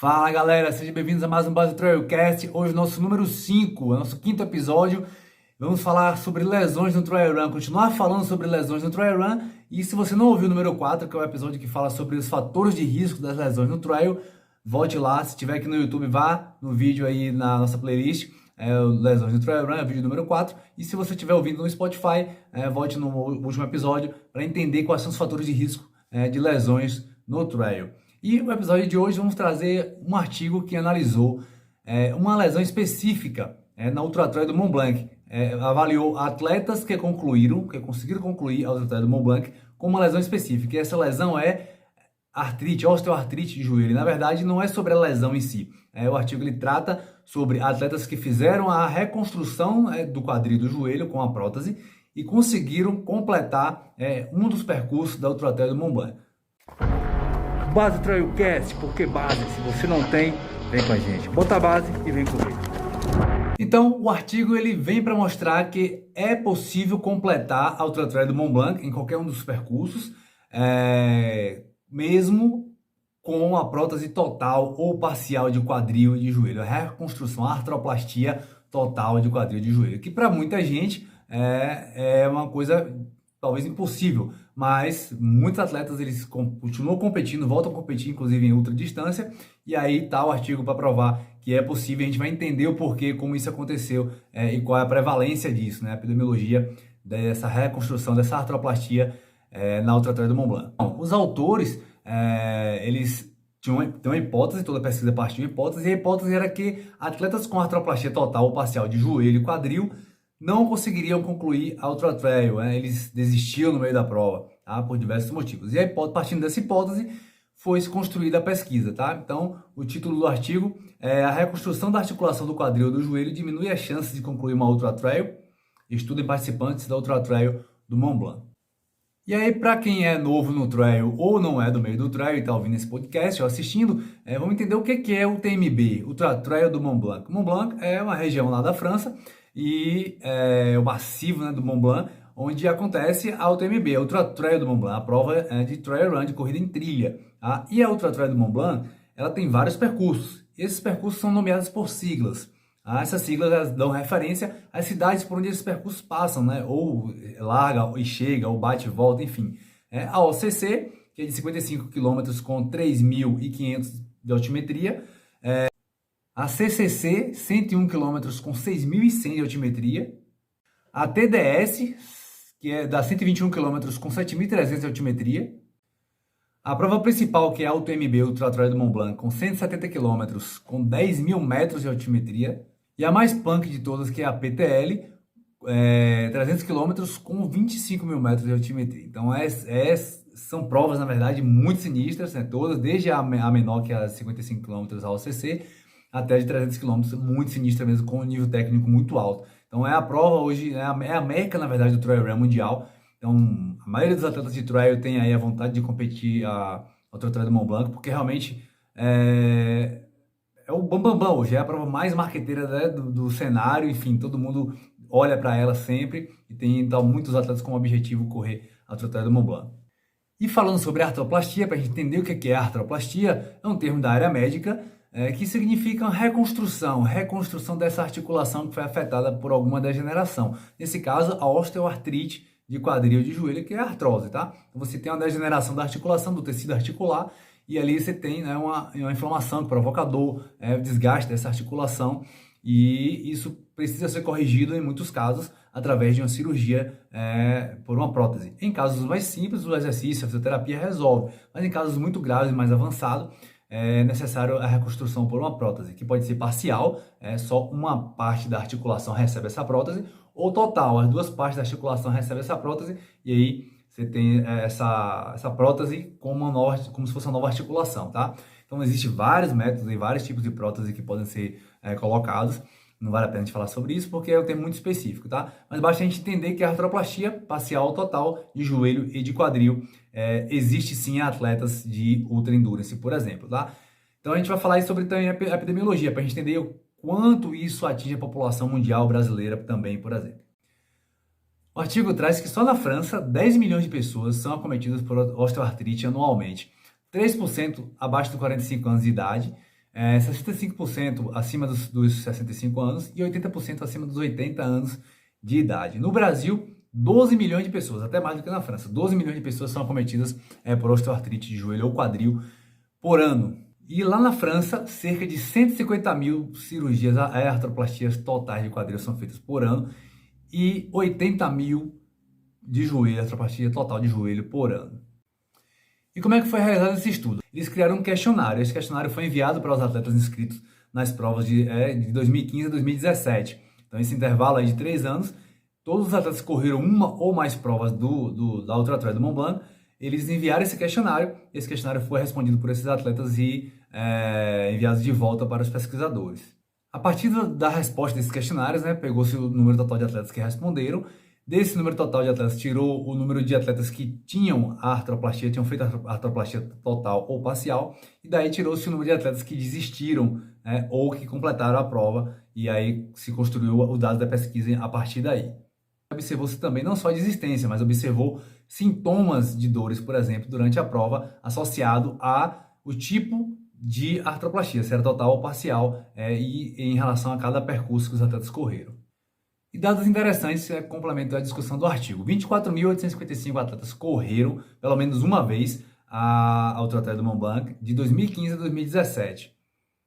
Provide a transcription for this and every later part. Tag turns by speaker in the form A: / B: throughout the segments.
A: Fala galera, sejam bem-vindos a mais um Base Trailcast. Hoje nosso número 5, nosso quinto episódio. Vamos falar sobre lesões no Trail Run, continuar falando sobre lesões no Trail Run. E se você não ouviu o número 4, que é o episódio que fala sobre os fatores de risco das lesões no Trail, volte lá. Se estiver aqui no YouTube, vá no vídeo aí na nossa playlist, Lesões no Trail Run, é o vídeo número 4. E se você estiver ouvindo no Spotify, volte no último episódio para entender quais são os fatores de risco de lesões no Trail. E no episódio de hoje vamos trazer um artigo que analisou uma lesão específica na Ultra Trail do Mont Blanc. Avaliou atletas que conseguiram concluir a Ultra Trail do Mont Blanc com uma lesão específica. E essa lesão é artrite, osteoartrite de joelho. Na verdade, não é sobre a lesão em si. O artigo ele trata sobre atletas que fizeram a reconstrução do quadril do joelho com a prótese e conseguiram completar um dos percursos da Ultra Trail do Mont Blanc. Base Trailcast, porque base, se você não tem, vem com a gente. Bota a base e vem comigo. Então, o artigo ele vem para mostrar que é possível completar a Ultra Trail do Mont Blanc em qualquer um dos percursos, mesmo com a prótese total ou parcial de quadril e de joelho. A reconstrução, a artroplastia total de quadril e de joelho, que para muita gente é uma coisa talvez impossível, mas muitos atletas eles continuam competindo, voltam a competir, inclusive em ultradistância, e aí tá o artigo para provar que é possível. A gente vai entender o porquê, como isso aconteceu e qual é a prevalência disso, a epidemiologia dessa reconstrução, dessa artroplastia na Ultra Trail do Mont Blanc. Bom, os autores, eles tinham uma hipótese, toda pesquisa partiu de uma hipótese, e a hipótese era que atletas com artroplastia total ou parcial de joelho e quadril não conseguiriam concluir a Ultra Trail, eles desistiam no meio da prova, tá? Por diversos motivos. E aí, partindo dessa hipótese, foi construída a pesquisa, tá? Então, o título do artigo é: a reconstrução da articulação do quadril e do joelho diminui as chances de concluir uma Ultra Trail. Estudo em participantes da Ultra Trail do Mont Blanc. E aí, para quem é novo no Trail ou não é do meio do Trail e está ouvindo esse podcast ou assistindo, vamos entender o que é o TMB, Ultra Trail do Mont Blanc. O Mont Blanc é uma região lá da França, e o massivo do Mont Blanc, onde acontece a UTMB, a Ultra Trail do Mont Blanc, a prova de trail run, de corrida em trilha. Tá? E a Ultra Trail do Mont Blanc, ela tem vários percursos. Esses percursos são nomeados por siglas. Tá? Essas siglas dão referência às cidades por onde esses percursos passam, ou larga e chega, ou bate e volta, enfim. A OCC, que é de 55 km com 3.500 de altimetria, a CCC, 101 km com 6.100 de altimetria. A TDS, que é da 121 km com 7.300 de altimetria. A prova principal, que é a UTMB, Ultra Trail do Mont Blanc, com 170 km com 10.000 metros de altimetria. E a mais punk de todas, que é a PTL, 300 km com 25.000 metros de altimetria. Então, são provas, na verdade, muito sinistras, todas, desde a menor, que é a 55 km, a OCC, até de 300 km, muito sinistra mesmo, com um nível técnico muito alto. Então a prova hoje, é a meca, na verdade, do Trail Run mundial. Então a maioria dos atletas de trail tem aí a vontade de competir a Ultra Trail do Mont Blanc, porque realmente é o bambambam hoje, é a prova mais marqueteira do cenário, enfim, todo mundo olha para ela sempre, e tem então muitos atletas com o objetivo correr a Ultra Trail do Mont Blanc. E falando sobre artroplastia, para a gente entender o que é artroplastia, é um termo da área médica, que significa reconstrução dessa articulação que foi afetada por alguma degeneração. Nesse caso, a osteoartrite de quadril e de joelho, que é a artrose, tá? Então, você tem uma degeneração da articulação, do tecido articular, e ali você tem uma inflamação que provoca dor, desgaste dessa articulação, e isso precisa ser corrigido, em muitos casos, através de uma cirurgia por uma prótese. Em casos mais simples, o exercício, a fisioterapia resolve, mas em casos muito graves e mais avançados, é necessário a reconstrução por uma prótese, que pode ser parcial, só uma parte da articulação recebe essa prótese, ou total, as duas partes da articulação recebem essa prótese, e aí você tem essa prótese como se fosse uma nova articulação, tá? Então, existem vários métodos e vários tipos de prótese que podem ser colocados. Não vale a pena a gente falar sobre isso, porque é um termo muito específico, tá? Mas basta a gente entender que a artroplastia parcial ou total de joelho e de quadril existe sim em atletas de ultra endurance, por exemplo, tá? Então a gente vai falar aí sobre também a epidemiologia, para a gente entender o quanto isso atinge a população mundial brasileira também, por exemplo. O artigo traz que só na França, 10 milhões de pessoas são acometidas por osteoartrite anualmente. 3% abaixo de 45 anos de idade, 65% acima dos 65 anos e 80% acima dos 80 anos de idade. No Brasil, 12 milhões de pessoas, até mais do que na França, 12 milhões de pessoas são acometidas por osteoartrite de joelho ou quadril por ano. E lá na França, cerca de 150 mil cirurgias, artroplastias totais de quadril são feitas por ano e 80 mil de joelho, artroplastia total de joelho por ano. E como é que foi realizado esse estudo? Eles criaram um questionário. Esse questionário foi enviado para os atletas inscritos nas provas de 2015 a 2017. Então, esse intervalo aí de 3 anos, todos os atletas que correram uma ou mais provas da Ultra Trail do Mont Blanc, eles enviaram esse questionário foi respondido por esses atletas e enviado de volta para os pesquisadores. A partir da resposta desses questionários, pegou-se o número total de atletas que responderam. Desse número total de atletas, tirou o número de atletas que tinham artroplastia, tinham feito a artroplastia total ou parcial, e daí tirou-se o número de atletas que desistiram, ou que completaram a prova, e aí se construiu os dados da pesquisa a partir daí. Observou-se também não só a desistência, mas observou sintomas de dores, por exemplo, durante a prova, associado ao tipo de artroplastia, se era total ou parcial, e em relação a cada percurso que os atletas correram. E dados interessantes complementam a discussão do artigo. 24.855 atletas correram pelo menos uma vez a Ultra Trail do Mont Blanc de 2015 a 2017.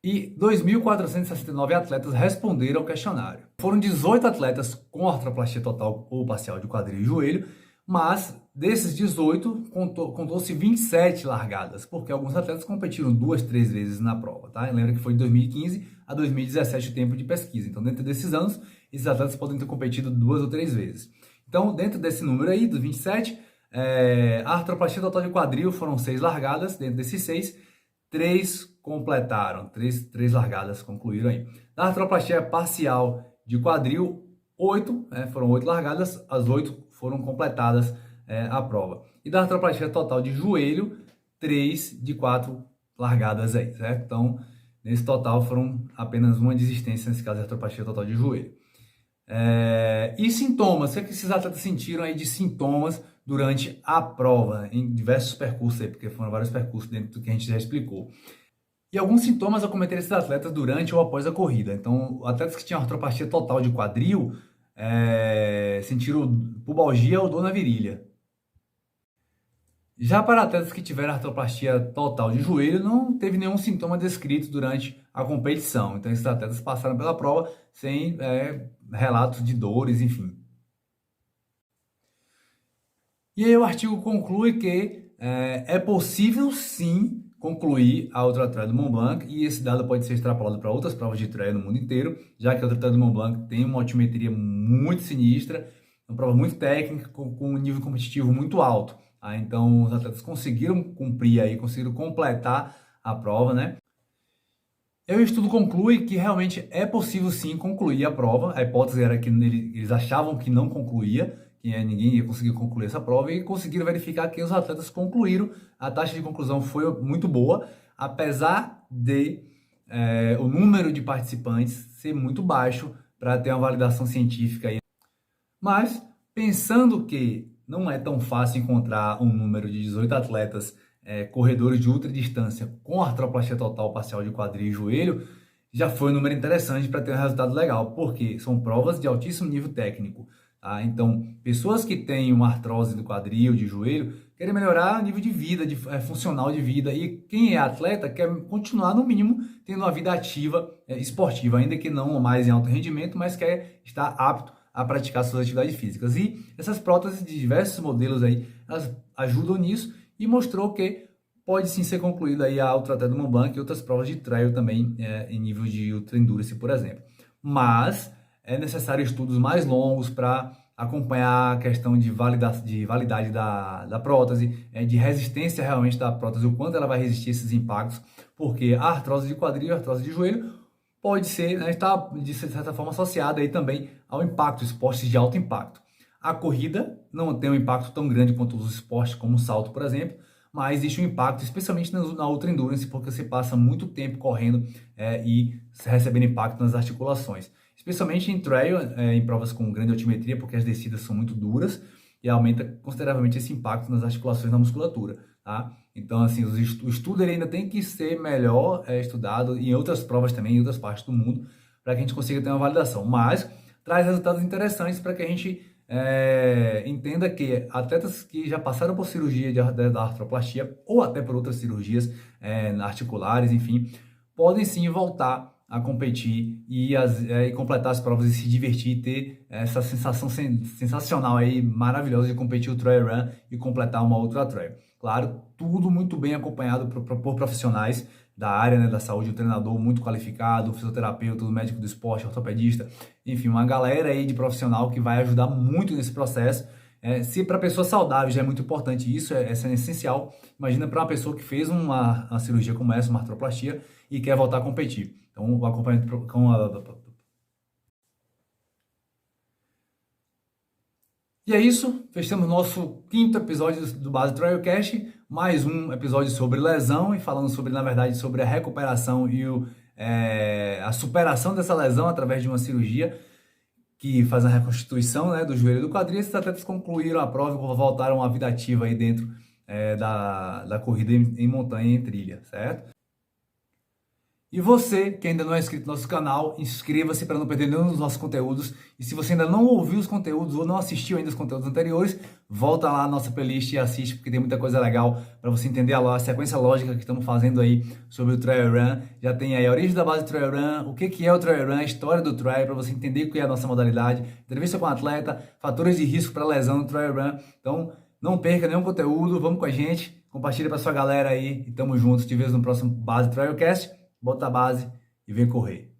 A: E 2.469 atletas responderam ao questionário. Foram 18 atletas com artroplastia total ou parcial de quadril e joelho, mas desses 18 contou-se 27 largadas, porque alguns atletas competiram 2, 3 vezes na prova, tá? Lembra que foi de 2015 a 2017 o tempo de pesquisa. Então, dentro desses anos, esses atletas podem ter competido 2 ou 3 vezes. Então, dentro desse número aí, dos 27, a artroplastia total de quadril foram 6 largadas. Dentro desses 6, 3 completaram, 3 largadas concluíram aí. Da artroplastia parcial de quadril, 8, foram 8 largadas, as 8 foram completadas a prova. E da artroplastia total de joelho, 3 de 4 largadas aí, certo? Então, nesse total foram apenas uma desistência, nesse caso, da artroplastia total de joelho. E sintomas, o que é que esses atletas sentiram aí de sintomas durante a prova, em diversos percursos aí, porque foram vários percursos dentro do que a gente já explicou. E alguns sintomas acometeram esses atletas durante ou após a corrida. Então, atletas que tinham artroplastia total de quadril sentiram pubalgia ou dor na virilha. Já para atletas que tiveram artroplastia total de joelho, não teve nenhum sintoma descrito durante a competição. Então, esses atletas passaram pela prova sem relatos de dores, enfim. E aí o artigo conclui que é possível sim concluir a Ultra Trail do Mont Blanc, e esse dado pode ser extrapolado para outras provas de trail no mundo inteiro, já que a Ultra Trail do Mont Blanc tem uma altimetria muito sinistra, uma prova muito técnica, com um nível competitivo muito alto. Então, os atletas conseguiram cumprir aí, conseguiram completar a prova, né? E o estudo conclui que realmente é possível sim concluir a prova. A hipótese era que eles achavam que não concluía, que ninguém ia conseguir concluir essa prova, e conseguiram verificar que os atletas concluíram. A taxa de conclusão foi muito boa, apesar de o número de participantes ser muito baixo para ter uma validação científica aí. Mas, pensando que não é tão fácil encontrar um número de 18 atletas corredores de ultradistância com artroplastia total parcial de quadril e joelho, já foi um número interessante para ter um resultado legal, porque são provas de altíssimo nível técnico. Tá? Então, pessoas que têm uma artrose do quadril, de joelho, querem melhorar o nível de vida, funcional de vida, e quem é atleta quer continuar, no mínimo, tendo uma vida ativa, esportiva, ainda que não mais em alto rendimento, mas quer estar apto a praticar suas atividades físicas. E essas próteses de diversos modelos aí, elas ajudam nisso, e mostrou que pode sim ser concluída aí a Ultra Trail do Mont Blanc e outras provas de trail também em nível de Ultra Endurance, por exemplo. Mas é necessário estudos mais longos para acompanhar a questão de validade da prótese, de resistência realmente da prótese, o quanto ela vai resistir a esses impactos, porque a artrose de quadril e a artrose de joelho pode ser, está de certa forma associada aí também ao impacto, esportes de alto impacto. A corrida não tem um impacto tão grande quanto os esportes, como o salto, por exemplo, mas existe um impacto, especialmente na Ultra Endurance, porque você passa muito tempo correndo e recebendo impacto nas articulações. Especialmente em trail, em provas com grande altimetria, porque as descidas são muito duras e aumenta consideravelmente esse impacto nas articulações, na musculatura. Tá? Então, assim, o estudo ele ainda tem que ser melhor estudado em outras provas também, em outras partes do mundo, para que a gente consiga ter uma validação. Mas traz resultados interessantes para que a gente entenda que atletas que já passaram por cirurgia da artroplastia ou até por outras cirurgias articulares, enfim, podem sim voltar a competir e completar as provas e se divertir e ter essa sensação sensacional aí, maravilhosa de competir o trail run e completar uma outra trail. Claro, tudo muito bem acompanhado por profissionais da área, né, da saúde, um treinador muito qualificado, um fisioterapeuta, um médico do esporte, ortopedista, enfim, uma galera aí de profissional que vai ajudar muito nesse processo. Se para pessoa saudável já é muito importante isso, é essencial. Imagina para uma pessoa que fez uma cirurgia como essa, uma artroplastia, e quer voltar a competir. Então, o acompanhamento E é isso, fechamos nosso quinto episódio do Base Trailcast, mais um episódio sobre lesão e falando sobre, na verdade, sobre a recuperação e a superação dessa lesão através de uma cirurgia que faz a reconstituição, né, do joelho e do quadril. Esses atletas concluíram a prova e voltaram à vida ativa aí dentro da corrida em montanha e em trilha, certo? E você, que ainda não é inscrito no nosso canal, inscreva-se para não perder nenhum dos nossos conteúdos. E se você ainda não ouviu os conteúdos ou não assistiu ainda os conteúdos anteriores, volta lá na nossa playlist e assiste, porque tem muita coisa legal para você entender a sequência lógica que estamos fazendo aí sobre o Trail Run. Já tem aí a origem da base do Trail Run, o que é o Trail Run, a história do Trail, para você entender o que é a nossa modalidade, entrevista com o atleta, fatores de risco para lesão no Trail Run. Então, não perca nenhum conteúdo, vamos com a gente, compartilha para sua galera aí e tamo juntos. Te vejo no próximo Base Trailcast. Bota a base e vem correr.